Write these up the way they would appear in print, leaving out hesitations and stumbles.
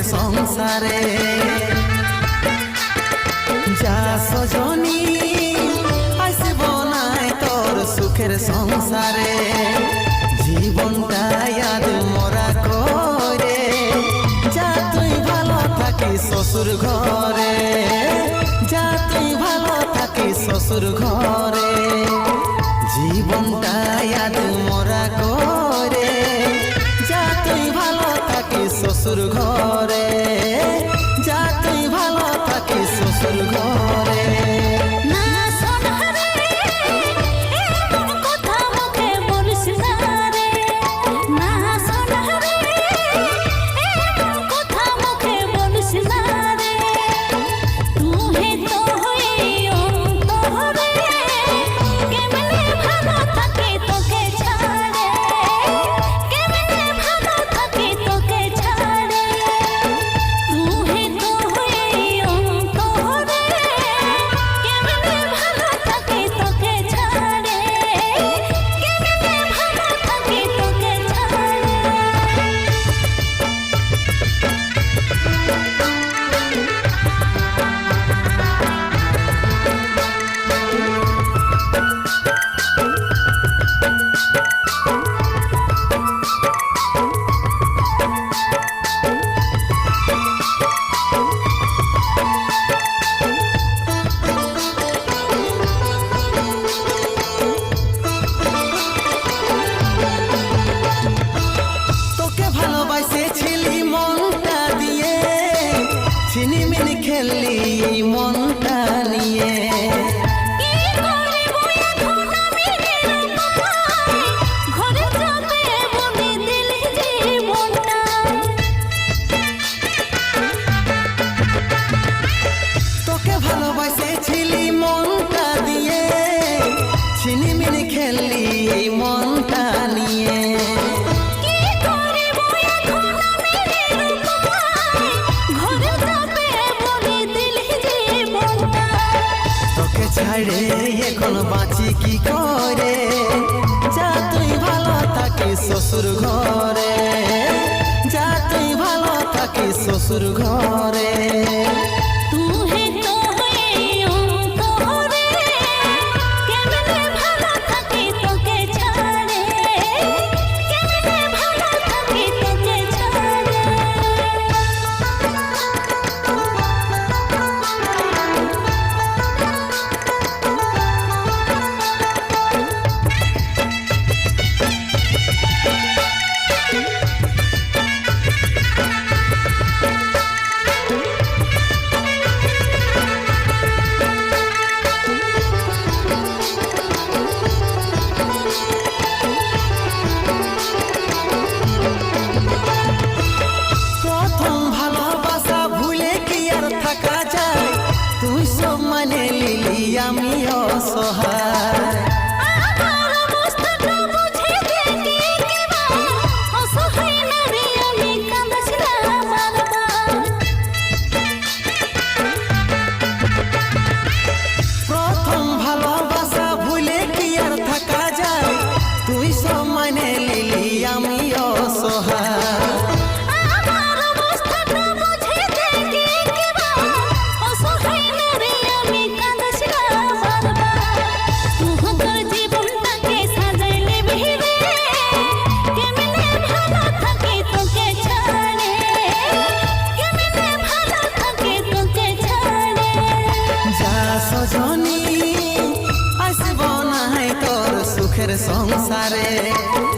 সংসারে যা সজনী আসব নাই তোর সুখের সংসারে জীবনটা ইয়াদ মরা করে যা তুই ভালো থাকিস শ্বশুর ঘরে যা তুই ভালো থাকিস শ্বশুর ঘরে জীবনটা ইয়াদ মরা করে যা তুই ভালো থাকিস শ্বশুর ঘরে যা তুই ভালো থাকিস শ্বশুর ঘরে ছিনিমিনি খেললি মনটা নিয়ে তোকে ভালোবাসেছিলি মনটা দিয়ে ছিনিমিনি খেললি মনটা নিয়ে ছাড়ে এখন বাঁচি কি করে যা তুই ভালো থাকিস শ্বশুর ঘরে যা তুই ভালো থাকিস শ্বশুর ঘরে তুই সব মানে লিলি আমি অসহায় প্রথম ভালোবাসা ভুলে কি আর থাকা যায় তুই সব মানে লিলি আমি অসহায় সজনী আসব নাই তোর সুখের সংসারে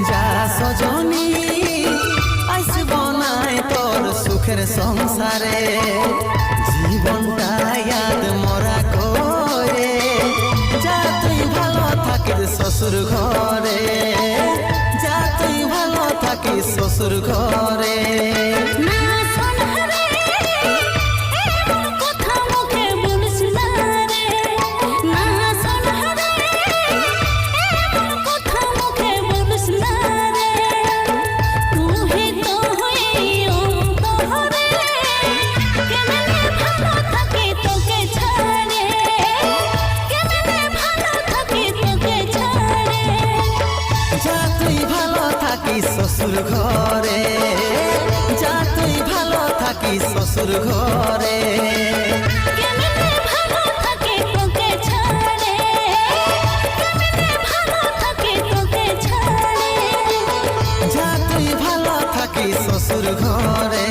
যা সজনী আসব নাই তোর সুখের সংসারে জীবনটা ইয়াদ মরা করে যা তুই ভালো থাকিস শ্বশুর ঘরে যা তুই ভালো থাকিস শ্বশুর ঘরে শ্বশুর ঘরে যা তুই ভালো থাকি শ্বশুর ঘরে। কেমনে ভালো থাকে তোকে ছাড়ে, কেমনে ভালো থাকে তোকে ছাড়ে। যা তুই ভালো থাকি শ্বশুর ঘরে।